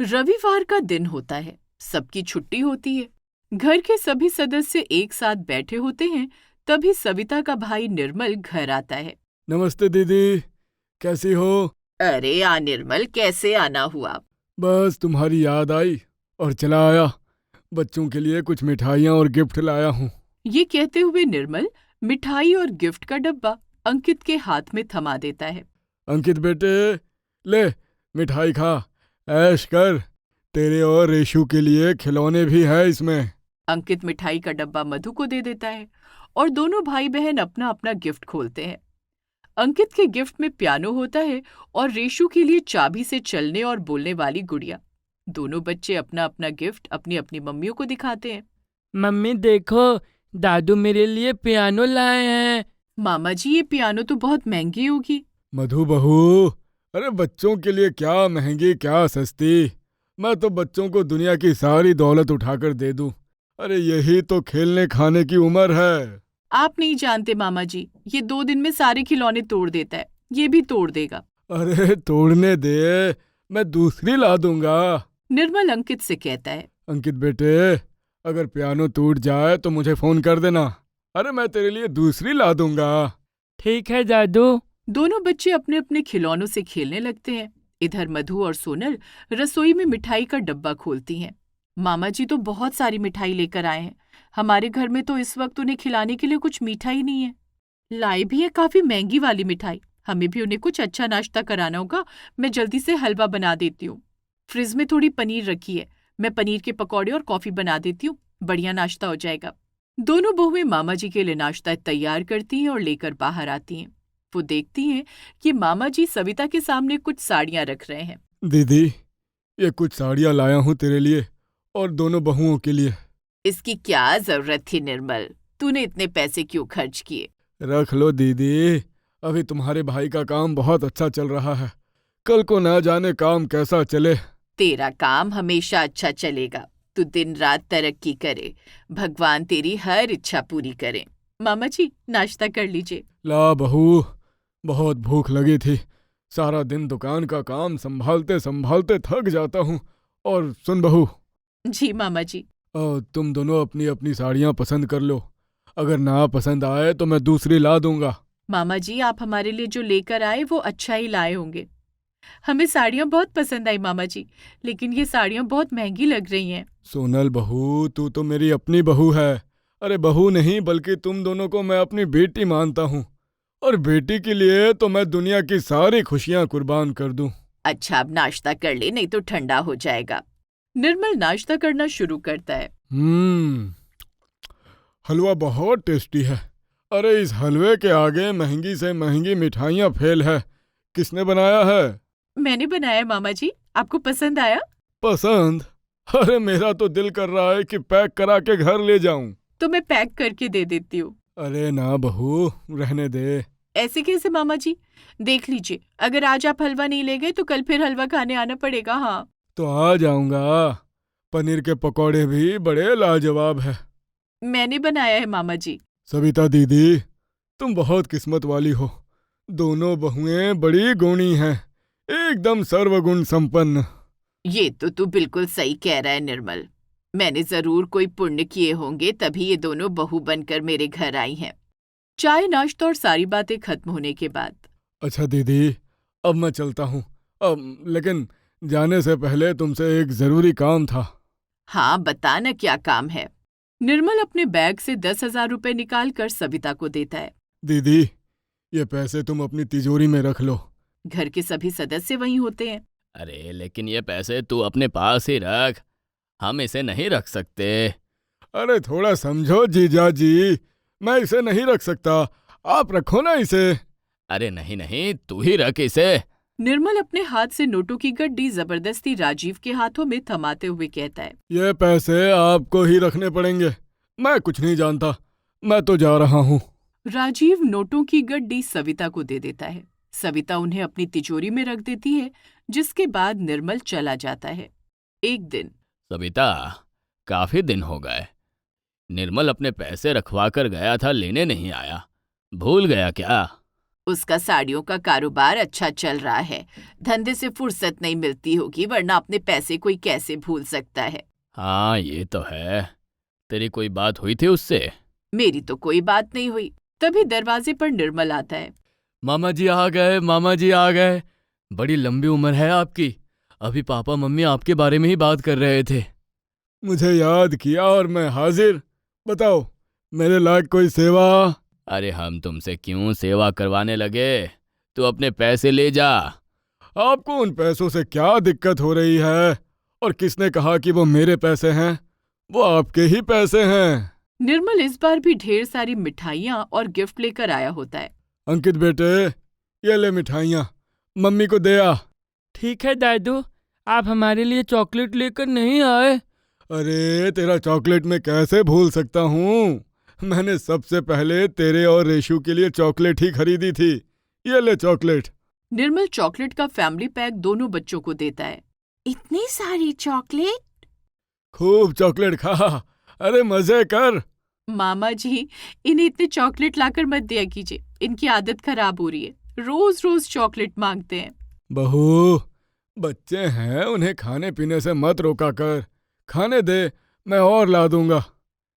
रविवार का दिन होता है। सबकी छुट्टी होती है। घर के सभी सदस्य एक साथ बैठे होते हैं। तभी सविता का भाई निर्मल घर आता है। नमस्ते दीदी, कैसी हो? अरे निर्मल, कैसे आना हुआ? बस तुम्हारी याद आई और चला आया। बच्चों के लिए कुछ मिठाइयाँ और गिफ्ट लाया हूँ। ये कहते हुए निर्मल मिठाई और गिफ्ट का डब्बा अंकित के हाथ में थमा देता है। अंकित बेटे, ले मिठाई खा, ऐश कर। तेरे और रेशु के लिए खिलौने भी है इसमें। अंकित मिठाई का डब्बा मधु को दे देता है और दोनों भाई बहन अपना अपना गिफ्ट खोलते हैं। अंकित के गिफ्ट में पियानो होता है और रेशु के लिए चाबी से चलने और बोलने वाली गुड़िया। दोनों बच्चे अपना अपना गिफ्ट अपनी अपनी मम्मियों को दिखाते हैं। मम्मी देखो, दादू मेरे लिए पियानो लाए हैं। मामा जी, ये पियानो तो बहुत महंगी होगी। मधु बहू, अरे बच्चों के लिए क्या महंगी क्या सस्ती। मैं तो बच्चों को दुनिया की सारी दौलत उठाकर दे दूं। अरे यही तो खेलने खाने की उम्र है। आप नहीं जानते मामा जी, ये 2 दिन में सारे खिलौने तोड़ देता है। ये भी तोड़ देगा। अरे तोड़ने दे, मैं दूसरी ला दूंगा। निर्मल अंकित से कहता है। अंकित बेटे, अगर पियानो टूट जाए तो मुझे फोन कर देना। अरे मैं तेरे लिए दूसरी ला दूंगा। ठीक है दादू। दोनों बच्चे अपने अपने खिलौनों से खेलने लगते हैं। इधर मधु और सोनल रसोई में मिठाई का डब्बा खोलती हैं। मामा जी तो बहुत सारी मिठाई लेकर आए हैं। हमारे घर में तो इस वक्त उन्हें खिलाने के लिए कुछ मीठा ही नहीं है। लाई भी है काफी महंगी वाली मिठाई। हमें भी उन्हें कुछ अच्छा नाश्ता कराना होगा। मैं जल्दी से हलवा बना देती हूँ। फ्रिज में थोड़ी पनीर रखी है। मैं पनीर के पकौड़े और कॉफी बना देती हूँ। बढ़िया नाश्ता हो जाएगा। दोनों बहुएं मामा जी के लिए नाश्ता तैयार करती हैं और लेकर बाहर आती हैं। वो देखती हैं कि मामा जी सविता के सामने कुछ साड़ियां रख रहे हैं। दीदी, ये कुछ साड़ियाँ लाया हूँ तेरे लिए और दोनों बहुओं के लिए। इसकी क्या जरूरत थी निर्मल? तूने इतने पैसे क्यों खर्च किए? रख लो दीदी, अभी तुम्हारे भाई का काम बहुत अच्छा चल रहा है। कल को ना जाने काम कैसा चले। तेरा काम हमेशा अच्छा चलेगा। तू दिन रात तरक्की करे। भगवान तेरी हर इच्छा पूरी करे। मामा जी, नाश्ता कर लीजिए। ला बहू, बहुत भूख लगी थी। सारा दिन दुकान का काम संभालते संभालते थक जाता हूँ। और सुन बहू, जी मामा जी। तुम दोनों अपनी अपनी साड़ियाँ पसंद कर लो। अगर ना पसंद आए तो मैं दूसरी ला दूंगा। मामा जी, आप हमारे लिए जो लेकर आए वो अच्छा ही लाए होंगे। हमें साड़ियाँ बहुत पसंद आई मामा जी, लेकिन ये साड़ियाँ बहुत महंगी लग रही हैं। सोनल बहू, तू तो मेरी अपनी बहू है। अरे बहू नहीं, बल्कि तुम दोनों को मैं अपनी बेटी मानता हूँ। और बेटी के लिए तो मैं दुनिया की सारी खुशियाँ कुर्बान कर दूं। अच्छा, अब नाश्ता कर ले, नहीं तो ठंडा हो जाएगा। निर्मल नाश्ता करना शुरू करता है। हम्म, हलवा बहुत टेस्टी है। अरे इस हलवे के आगे महंगी से महंगी मिठाइयाँ फेल है। किसने बनाया है? मैंने बनाया मामा जी। आपको पसंद आया? पसंद? अरे मेरा तो दिल कर रहा है कि पैक करा के घर ले जाऊं। तो मैं पैक करके दे देती हूँ। अरे ना बहू, रहने दे। ऐसे कैसे मामा जी? देख लीजिए, अगर आज आप हलवा नहीं ले गए तो कल फिर हलवा खाने आना पड़ेगा। हाँ, तो आ जाऊंगा। पनीर के पकौड़े भी बड़े लाजवाब है। मैंने बनाया है मामा जी। सविता दीदी, तुम बहुत किस्मत वाली हो। दोनों बहुएं बड़ी गुणी हैं, एकदम सर्वगुण संपन्न। ये तो तू बिल्कुल सही कह रहा है निर्मल। मैंने जरूर कोई पुण्य किए होंगे, तभी ये दोनों बहू बनकर मेरे घर आई हैं। चाय नाश्ता और सारी बातें खत्म होने के बाद। अच्छा दीदी, अब मैं चलता हूँ। अब लेकिन जाने से पहले तुमसे एक जरूरी काम था। हाँ, बता ना क्या काम है। निर्मल अपने बैग से 10,000 रुपए निकाल कर सविता को देता है। दीदी, ये पैसे तुम अपनी तिजोरी में रख लो। घर के सभी सदस्य वहीं होते हैं। अरे लेकिन ये पैसे तू अपने पास ही रख, हम इसे नहीं रख सकते। अरे थोड़ा समझो जीजा जी, मैं इसे नहीं रख सकता। आप रखो ना इसे। अरे नहीं नहीं, तू ही रख इसे। निर्मल अपने हाथ से नोटों की गड्डी जबरदस्ती राजीव के हाथों में थमाते हुए कहता है। ये पैसे आपको ही रखने पड़ेंगे। मैं कुछ नहीं जानता, मैं तो जा रहा हूँ। राजीव नोटों की गड्डी सविता को दे देता है। सविता उन्हें अपनी तिजोरी में रख देती है, जिसके बाद निर्मल चला जाता है। एक दिन। सविता, काफी दिन हो गए। निर्मल अपने पैसे रखवा कर गया था, लेने नहीं आया। भूल गया क्या? उसका साड़ियों का कारोबार अच्छा चल रहा है। धंधे से फुर्सत नहीं मिलती होगी, वरना अपने पैसे कोई कैसे भूल सकता है। हाँ ये तो है। तेरी कोई बात हुई थी उससे? मेरी तो कोई बात नहीं हुई। तभी दरवाजे पर निर्मल आता है। मामा जी आ गए, मामा जी आ गए। बड़ी लंबी उम्र है आपकी। अभी पापा मम्मी आपके बारे में ही बात कर रहे थे। मुझे याद किया और मैं हाजिर। बताओ, मेरे लायक कोई सेवा? अरे हम तुमसे क्यों सेवा करवाने लगे? तू अपने पैसे ले जा। आपको उन पैसों से क्या दिक्कत हो रही है? और किसने कहा कि वो मेरे पैसे हैं? वो आपके ही पैसे हैं। निर्मल इस बार भी ढेर सारी मिठाइयाँ और गिफ्ट लेकर आया होता है। अंकित बेटे, ये ले मिठाइयाँ, मम्मी को दे आ। ठीक है दादू, आप हमारे लिए चॉकलेट लेकर नहीं आए? अरे तेरा चॉकलेट मैं कैसे भूल सकता हूँ? मैंने सबसे पहले तेरे और रेशु के लिए चॉकलेट ही खरीदी थी। ये ले चॉकलेट। निर्मल चॉकलेट का फैमिली पैक दोनों बच्चों को देता है। इतनी सारी चॉकलेट? खूब चॉकलेट खा, अरे मजे कर। मामा जी, इन्हें इतने चॉकलेट लाकर मत दिया कीजिए, इनकी आदत खराब हो रही है। रोज रोज चॉकलेट मांगते हैं। बहू, बच्चे हैं, उन्हें खाने पीने से मत रोका कर। खाने दे, मैं और ला दूंगा।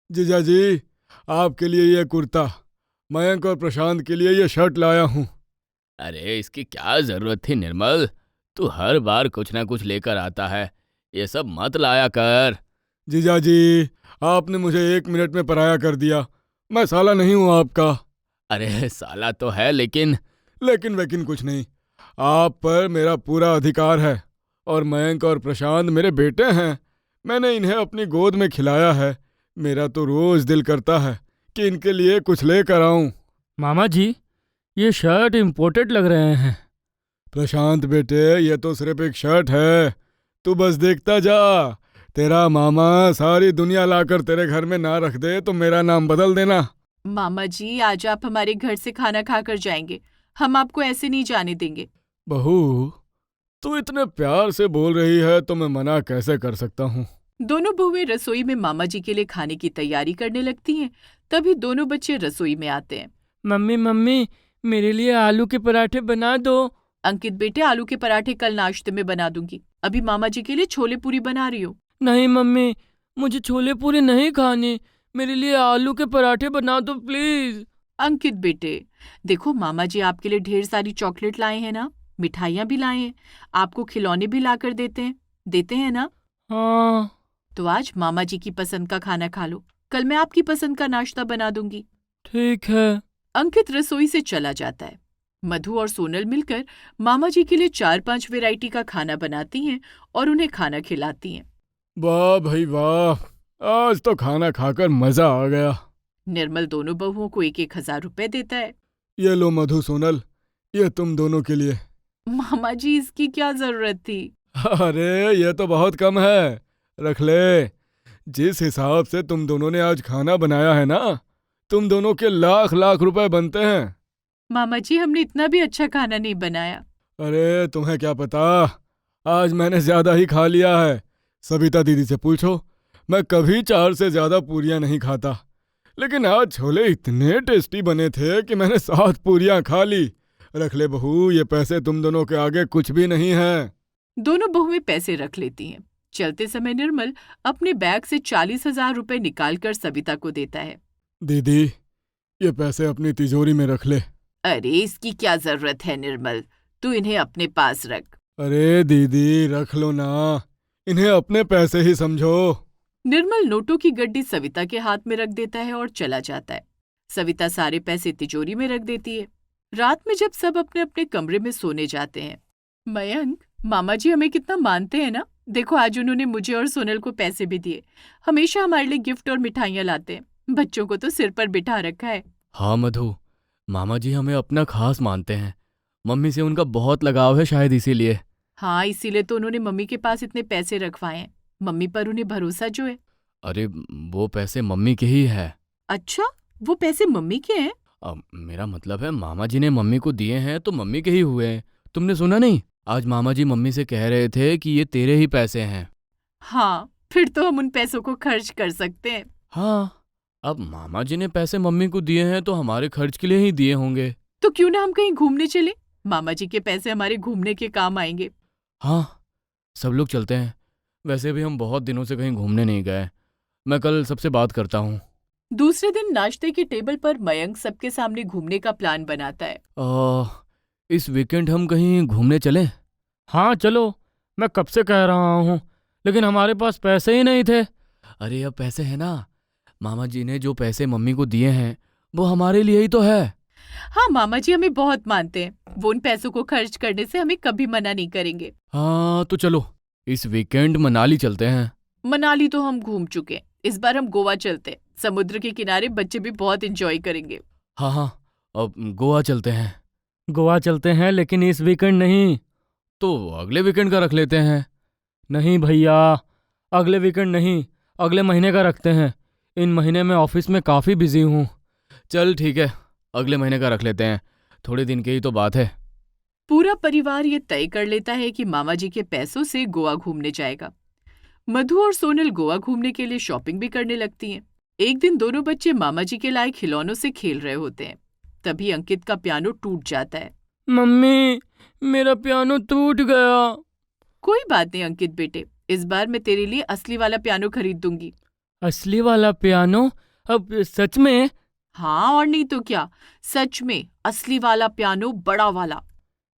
जीजा जी, आपके लिए ये कुर्ता, मयंक और प्रशांत के लिए ये शर्ट लाया हूँ। अरे इसकी क्या जरूरत थी निर्मल? तू हर बार कुछ ना कुछ लेकर आता है। ये सब मत लाया कर। जीजा जी, आपने मुझे 1 मिनट में पराया कर दिया। मैं साला नहीं हूँ आपका। अरे साला तो है, लेकिन लेकिन वेकिन कुछ नहीं, आप पर मेरा पूरा अधिकार है। और मयंक और प्रशांत मेरे बेटे हैं। मैंने इन्हें अपनी गोद में खिलाया है। मेरा तो रोज दिल करता है कि इनके लिए कुछ लेकर आऊं। मामा जी, ये शर्ट इम्पोर्टेड लग रहे हैं। प्रशांत बेटे, ये तो सिर्फ एक शर्ट है, तू बस देखता जा। तेरा मामा सारी दुनिया लाकर तेरे घर में ना रख दे तो मेरा नाम बदल देना। मामा जी, आज आप हमारे घर से खाना खाकर जाएंगे, हम आपको ऐसे नहीं जाने देंगे। बहू, तू इतने प्यार से बोल रही है तो मैं मना कैसे कर सकता हूँ? दोनों बहुएं रसोई में मामा जी के लिए खाने की तैयारी करने लगती हैं। तभी दोनों बच्चे रसोई में आते हैं। मम्मी मम्मी, मेरे लिए आलू के पराठे बना दो। अंकित बेटे, आलू के पराठे कल नाश्ते में बना दूंगी। अभी मामा जी के लिए छोले पूरी बना रही हूँ। नहीं मम्मी, मुझे छोले पूरे नहीं खाने, मेरे लिए आलू के पराठे बना दो प्लीज। अंकित बेटे, देखो मामा जी आपके लिए ढेर सारी चॉकलेट लाए हैं ना, मिठाइयाँ भी लाए हैं, आपको खिलौने भी लाकर देते हैं ना। हाँ। तो आज मामा जी की पसंद का खाना खा लो, कल मैं आपकी पसंद का नाश्ता बना दूंगी। ठीक है। अंकित रसोई से चला जाता है। मधु और सोनल मिलकर मामा जी के लिए 4-5 वैरायटी का खाना बनाती हैं और उन्हें खाना खिलाती हैं। वाह भाई वाह, आज तो खाना खाकर मजा आ गया। निर्मल दोनों बहुओं को 1-1 हज़ार रुपए देता है। ये लो मधु, सोनल, ये तुम दोनों के लिए। मामा जी, इसकी क्या जरूरत थी? अरे ये तो बहुत कम है, रख ले। जिस हिसाब से तुम दोनों ने आज खाना बनाया है ना, तुम दोनों के लाख लाख रुपए बनते हैं। मामा जी, हमने इतना भी अच्छा खाना नहीं बनाया। अरे तुम्हें क्या पता, आज मैंने ज्यादा ही खा लिया है। सविता दीदी से पूछो, मैं कभी 4 से ज्यादा पूरियां नहीं खाता, लेकिन आज छोले इतने टेस्टी बने थे कि मैंने 7 पूरियां खा ली। रख ले बहू, ये पैसे तुम दोनों के आगे कुछ भी नहीं है। दोनों बहुएं पैसे रख लेती हैं। चलते समय निर्मल अपने बैग से 40,000 रुपए निकालकर सविता को देता है। दीदी, ये पैसे अपनी तिजोरी में रख ले। अरे इसकी क्या जरूरत है निर्मल, तू इन्हें अपने पास रख। अरे दीदी रख लो ना, इन्हें अपने पैसे ही समझो। निर्मल नोटों की गड्डी सविता के हाथ में रख देता है और चला जाता है। सविता सारे पैसे तिजोरी में रख देती है। रात में जब सब अपने अपने कमरे में सोने जाते हैं, मयंक, मामा जी हमें कितना मानते हैं ना, देखो आज उन्होंने मुझे और सोनल को पैसे भी दिए। हमेशा हमारे लिए गिफ्ट और मिठाइयाँ लाते हैं। बच्चों को तो सिर पर बिठा रखा है। हाँ मधु, मामा जी हमें अपना खास मानते हैं। मम्मी से उनका बहुत लगाव है, शायद इसीलिए। हाँ, इसीलिए तो उन्होंने मम्मी के पास इतने पैसे रखवाए हैं। मम्मी पर उन्हें भरोसा जो है। अरे वो पैसे मम्मी के ही है। अच्छा, वो पैसे मम्मी के हैं? मेरा मतलब है मामा जी ने मम्मी को दिए हैं तो मम्मी के ही हुए हैं। तुमने सुना नहीं, आज मामा जी मम्मी से कह रहे थे कि ये तेरे ही पैसे हैं। हाँ, फिर तो हम उन पैसों को खर्च कर सकते हैं। हाँ, अब मामा जी ने पैसे मम्मी को दिए हैं तो हमारे खर्च के लिए ही दिए होंगे। तो क्यों ना हम कहीं घूमने चले? मामा जी के पैसे हमारे घूमने के काम आएंगे। हाँ, सब लोग चलते हैं। वैसे भी हम बहुत दिनों से कहीं घूमने नहीं गए। मैं कल सबसे बात करता हूँ। दूसरे दिन नाश्ते की टेबल पर मयंक सबके सामने घूमने का प्लान बनाता है। इस वीकेंड हम कहीं घूमने चलें? हाँ चलो, मैं कब से कह रहा हूँ, लेकिन हमारे पास पैसे ही नहीं थे। अरे अब पैसे हैं ना। मामा जी ने जो पैसे मम्मी को दिए हैं वो हमारे लिए ही तो है। हाँ, मामा जी हमें बहुत मानते हैं। वो उन पैसों को खर्च करने से हमें कभी मना नहीं करेंगे। हाँ तो चलो, इस वीकेंड मनाली चलते हैं। मनाली तो हम घूम चुके हैं, इस बार हम गोवा चलते हैं। समुद्र के किनारे बच्चे भी बहुत एंजॉय करेंगे। हाँ हाँ, अब गोवा चलते हैं। गोवा चलते हैं, लेकिन इस वीकेंड नहीं। तो अगले वीकेंड का रख लेते हैं। नहीं भैया, अगले वीकेंड नहीं, अगले महीने का रखते हैं। इन महीने में ऑफिस में काफ़ी बिजी हूँ। चल ठीक है, अगले महीने का रख लेते हैं। थोड़े दिन की ही तो बात है। पूरा परिवार ये तय कर लेता है कि मामा जी के पैसों से गोवा घूमने जाएगा। मधु और सोनल गोवा घूमने के लिए शॉपिंग भी करने लगती हैं। एक दिन दोनों बच्चे मामा जी के लाए खिलौनों से खेल रहे होते हैं। तभी अंकित का पियानो टूट जाता है। मम्मी, मेरा पियानो टूट गया। कोई बात नहीं अंकित बेटे, इस बार मैं तेरे लिए असली वाला पियानो खरीद दूंगी। असली वाला पियानो? अब सच में? हाँ और नहीं तो क्या, सच में असली वाला पियानो, बड़ा वाला।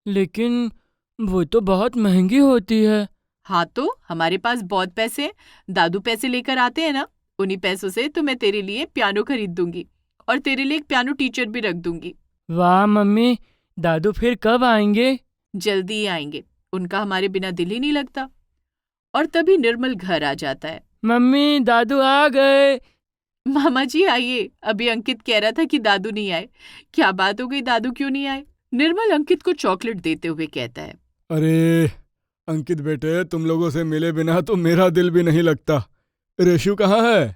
लेकिन वो तो बहुत महंगी होती है। हाँ तो हमारे पास बहुत पैसे हैं। दादू पैसे लेकर आते हैं ना, उन्हीं पैसों से तो मैं तेरे लिए पियानो खरीद दूंगी और तेरे लिए एक पियानो टीचर भी रख दूंगी। वाह मम्मी, दादू फिर कब आएंगे? जल्दी ही आएंगे, उनका हमारे बिना दिल ही नहीं लगता। और तभी निर्मल घर आ जाता है। मम्मी, दादू आ गए। मामा जी आइए, अभी अंकित कह रहा था कि दादू नहीं आए। क्या बात हो गई, दादू क्यों नहीं आए? निर्मल अंकित को चॉकलेट देते हुए कहता है। अरे अंकित बेटे, तुम लोगों से मिले बिना तो मेरा दिल भी नहीं लगता। रेशु कहाँ है?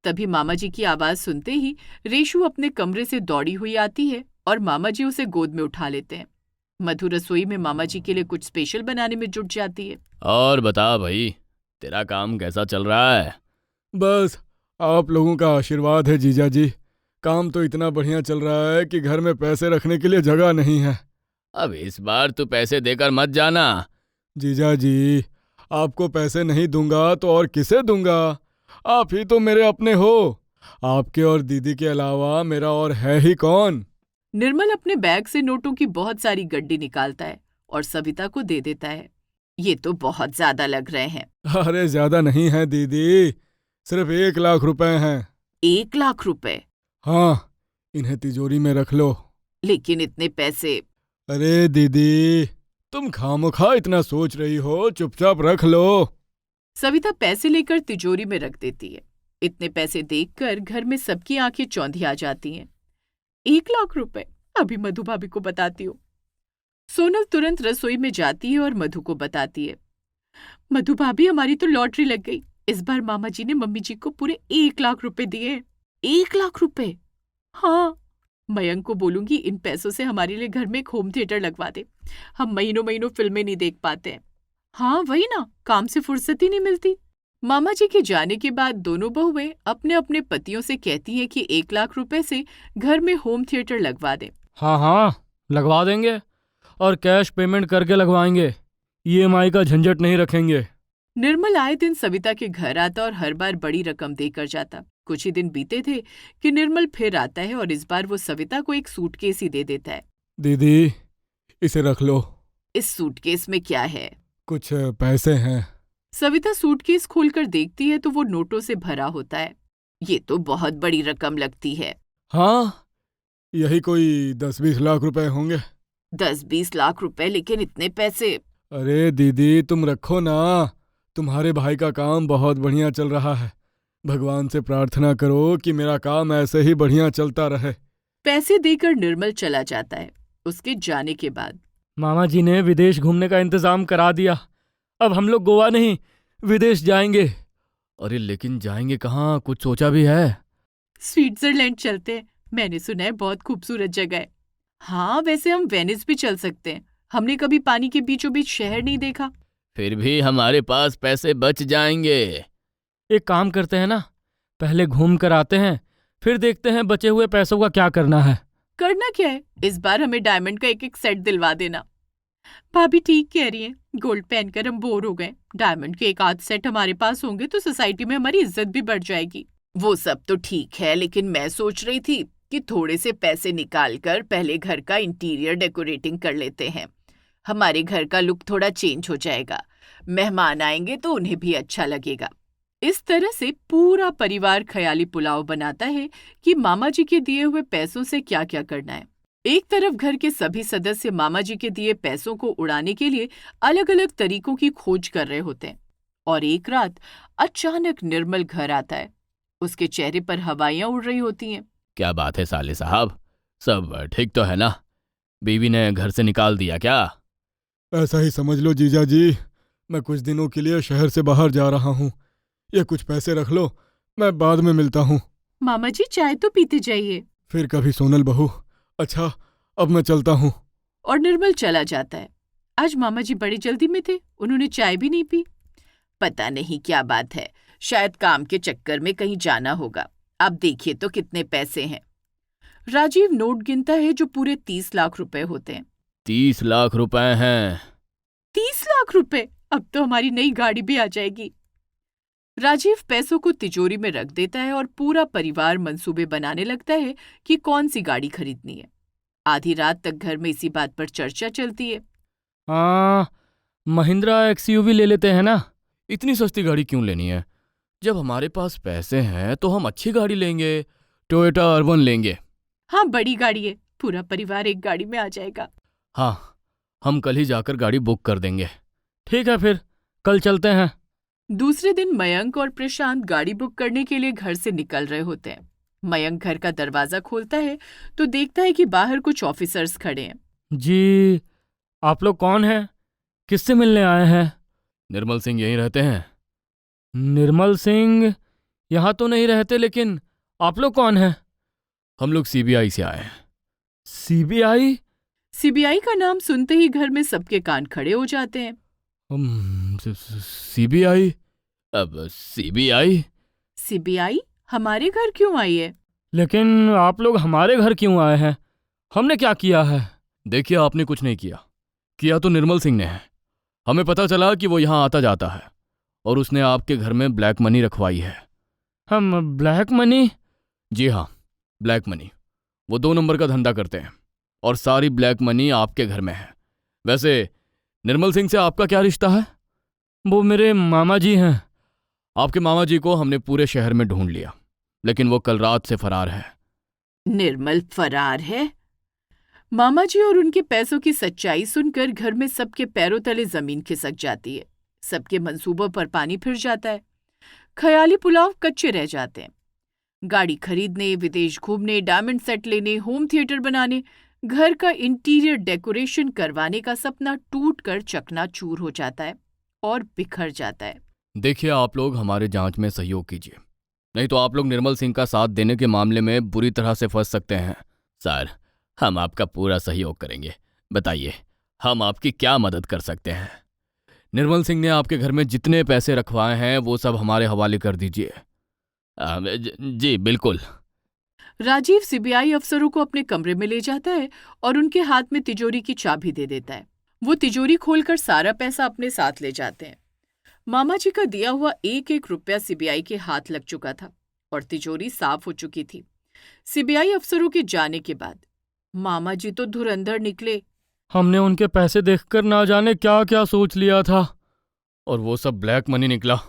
तभी मामा जी की आवाज सुनते ही रेशु अपने कमरे से दौड़ी हुई आती है और मामा जी उसे गोद में उठा लेते हैं। मधु रसोई में मामा जी के लिए कुछ स्पेशल बनाने में जुट जाती है। और बता भाई, तेरा काम कैसा चल रहा है? बस आप लोगों का आशीर्वाद है जीजा जी। काम तो इतना बढ़िया चल रहा है कि घर में पैसे रखने के लिए जगह नहीं है। अब इस बार तू पैसे देकर मत जाना। जीजा जी, आपको पैसे नहीं दूंगा तो और किसे दूंगा? आप ही तो मेरे अपने हो। आपके और दीदी के अलावा मेरा और है ही कौन? निर्मल अपने बैग से नोटों की बहुत सारी गड्डी निकालता है और सविता को दे देता है। ये तो बहुत ज्यादा लग रहे हैं। अरे ज्यादा नहीं है दीदी, सिर्फ 1 लाख रुपए हैं। 1 लाख रुपए? हाँ, इन्हें तिजोरी में रख लो। लेकिन इतने पैसे। अरे दीदी, तुम खामोखा इतना सोच रही हो, चुपचाप रख लो। सविता पैसे लेकर तिजोरी में रख देती है। इतने पैसे देखकर घर में सबकी आंखें चौंधी आ जाती हैं। 1 लाख रुपए, अभी मधु भाभी को बताती हूँ। सोनल तुरंत रसोई में जाती है और मधु को बताती है। मधु भाभी, हमारी तो लॉटरी लग गई। इस बार मामा जी ने मम्मी जी को पूरे 1 लाख रुपए दिए हैं। 1 लाख रुपए? हाँ। मयंक को बोलूंगी इन पैसों से हमारे लिए घर में एक होम थिएटर लगवा दे। हम महीनों महीनों फिल्में नहीं देख पाते हैं। हाँ वही ना, काम से फुर्सत ही नहीं मिलती। मामा जी के जाने के बाद दोनों बहुएं अपने अपने पतियों से कहती हैं कि 1 लाख रुपए से घर में होम थिएटर लगवा दें। हाँ हाँ, लगवा देंगे, और कैश पेमेंट करके लगवाएंगे। ईएमआई का झंझट नहीं रखेंगे। निर्मल आए दिन सविता के घर आता और हर बार बड़ी रकम देकर जाता। कुछ ही दिन बीते थे कि निर्मल फिर आता है और इस बार वो सविता को एक सूटकेस ही दे देता है। दीदी, इसे रख लो। इस सूटकेस में क्या है? कुछ पैसे हैं। सविता सूटकेस खोलकर देखती है तो वो नोटों से भरा होता है। ये तो बहुत बड़ी रकम लगती है। हाँ, यही कोई 10-20 लाख रुपए होंगे। 10-20 लाख रुपए? लेकिन इतने पैसे? अरे दीदी, तुम रखो ना। तुम्हारे भाई का काम बहुत बढ़िया चल रहा है। भगवान से प्रार्थना करो कि मेरा काम ऐसे ही बढ़िया चलता रहे। पैसे देकर निर्मल चला जाता है। उसके जाने के बाद मामा जी ने विदेश घूमने का इंतजाम करा दिया। अब हम लोग गोवा नहीं, विदेश जाएंगे। अरे लेकिन जाएंगे कहाँ, कुछ सोचा भी है? स्विट्जरलैंड चलते हैं, मैंने सुना है बहुत खूबसूरत जगह है। हाँ वैसे हम वेनिस भी चल सकते हैं, हमने कभी पानी के बीचों बीच शहर नहीं देखा। फिर भी हमारे पास पैसे बच जाएंगे। एक काम करते हैं ना, पहले घूम कर आते हैं, फिर देखते हैं बचे हुए पैसों का क्या करना है। करना क्या है, इस बार हमें डायमंड का एक एक सेट दिलवा देना। भाभी ठीक कह रही हैं, गोल्ड पहनकर हम बोर हो गए। डायमंड के एक आध सेट हमारे पास होंगे तो सोसाइटी में हमारी इज्जत भी बढ़ जाएगी। वो सब तो ठीक है, लेकिन मैं सोच रही थी कि थोड़े से पैसे निकाल कर पहले घर का इंटीरियर डेकोरेटिंग कर लेते हैं। हमारे घर का लुक थोड़ा चेंज हो जाएगा, मेहमान आएंगे तो उन्हें भी अच्छा लगेगा। इस तरह से पूरा परिवार ख्याली पुलाव बनाता है कि मामा जी के दिए हुए पैसों से क्या क्या करना है। एक तरफ घर के सभी सदस्य मामा जी के दिए पैसों को उड़ाने के लिए अलग अलग तरीकों की खोज कर रहे होते हैं, और एक रात अचानक निर्मल घर आता है। उसके चेहरे पर हवाइयां उड़ रही होती हैं। क्या बात है साले साहब, सब ठीक तो है ना? बीवी ने घर से निकाल दिया क्या? ऐसा ही समझ लो जीजा जी, मैं कुछ दिनों के लिए शहर से बाहर जा रहा हूँ। ये कुछ पैसे रख लो, मैं बाद में मिलता हूँ। मामा जी चाय तो पीते जाइए। फिर कभी सोनल बहू। अच्छा, अब मैं चलता हूँ। और निर्मल चला जाता है। आज मामा जी बड़ी जल्दी में थे, उन्होंने चाय भी नहीं पी। पता नहीं क्या बात है, शायद काम के चक्कर में कहीं जाना होगा। अब देखिए तो कितने पैसे हैं। राजीव नोट गिनता है जो पूरे 30 लाख रुपए होते हैं। 30 लाख रुपए हैं। 30 लाख रुपए! अब तो हमारी नई गाड़ी भी आ जाएगी। राजीव पैसों को तिजोरी में रख देता है और पूरा परिवार मंसूबे बनाने लगता है कि कौन सी गाड़ी खरीदनी है। आधी रात तक घर में इसी बात पर चर्चा चलती है। हाँ, महिंद्रा एक्सयूवी ले लेते हैं ना। इतनी सस्ती गाड़ी क्यों लेनी है? जब हमारे पास पैसे हैं तो हम अच्छी गाड़ी लेंगे, टोयोटा अर्बन लेंगे। हाँ, बड़ी गाड़ी है, पूरा परिवार एक गाड़ी में आ जाएगा। हाँ, हम कल ही जाकर गाड़ी बुक कर देंगे। ठीक है, फिर कल चलते हैं। दूसरे दिन मयंक और प्रशांत गाड़ी बुक करने के लिए घर से निकल रहे होते हैं। मयंक घर का दरवाजा खोलता है तो देखता है कि बाहर कुछ ऑफिसर्स खड़े हैं। जी, आप लोग कौन हैं? किससे मिलने आए हैं? निर्मल सिंह यहीं रहते हैं? निर्मल सिंह यहाँ तो नहीं रहते, लेकिन आप लोग कौन हैं? हम लोग सीबीआई से आए हैं। सीबीआई? सीबीआई का नाम सुनते ही घर में सबके कान खड़े हो जाते हैं। सीबीआई? अब सीबीआई? सीबीआई हमारे घर क्यों आई है? लेकिन आप लोग हमारे घर क्यों आए हैं? हमने क्या किया है? देखिए, आपने कुछ नहीं किया तो निर्मल सिंह ने है। हमें पता चला कि वो यहाँ आता जाता है और उसने आपके घर में ब्लैक मनी रखवाई है। हम ब्लैक मनी? जी हाँ, ब्लैक मनी। वो 2 नंबर का धंधा करते हैं और सारी ब्लैक मनी आपके घर में है। वैसे निर्मल सिंह से आपका क्या रिश्ता है? वो मेरे मामा जी हैं। आपके मामा जी को हमने पूरे शहर में ढूंढ लिया, लेकिन वो कल रात से फरार है। निर्मल फरार है? मामा जी और उनके पैसों की सच्चाई सुनकर घर में सबके पैरों तले जमीन खिसक जाती है। सबके मंसूबों पर पानी फिर जाता है। ख्याली पुलाव कच्चे रह जाते हैं। गाड़ी खरीदने, विदेश घूमने, डायमंड सेट लेने, होम थिएटर बनाने, घर का इंटीरियर डेकोरेशन करवाने का सपना टूटकर चकनाचूर हो जाता है और बिखर जाता है। देखिए, आप लोग हमारे जांच में सहयोग कीजिए, नहीं तो आप लोग निर्मल सिंह का साथ देने के मामले में बुरी तरह से फंस सकते हैं। सर, हम आपका पूरा सहयोग करेंगे। बताइए, हम आपकी क्या मदद कर सकते हैं? निर्मल सिंह ने आपके घर में जितने पैसे रखवाए हैं वो सब हमारे हवाले कर दीजिए। जी बिल्कुल। राजीव सीबीआई अफसरों को अपने कमरे में ले जाता है और उनके हाथ में तिजोरी की चाबी दे देता है। वो तिजोरी खोलकर सारा पैसा अपने साथ ले जाते हैं। मामा जी का दिया हुआ एक एक रुपया सीबीआई के हाथ लग चुका था और तिजोरी साफ हो चुकी थी। सीबीआई अफसरों के जाने के बाद मामा जी तो धुरंधर निकले। हमने उनके पैसे देखकर ना जाने क्या क्या सोच लिया था। और वो सब ब्लैक मनी निकला।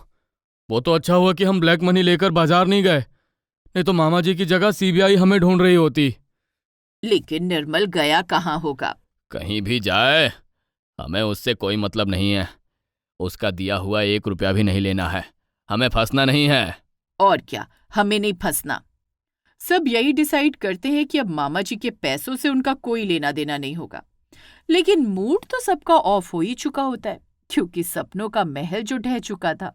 वो तो अच्छा हुआ कि हम ब्लैक मनी लेकर बाजार नहीं गए, नहीं तो मामा जी की जगह सीबीआई हमें ढूंढ रही होती। लेकिन निर्मल गया कहाँ होगा? कहीं भी जाए, हमें उससे कोई मतलब नहीं है। उसका दिया हुआ 1 रुपया भी नहीं लेना है। हमें फंसना नहीं है। और क्या, हमें नहीं फंसना। सब यही डिसाइड करते हैं कि अब मामा जी के पैसों से उनका कोई लेना देना नहीं होगा। लेकिन मूड तो सबका ऑफ हो ही चुका होता है, क्योंकि सपनों का महल जो ढह चुका था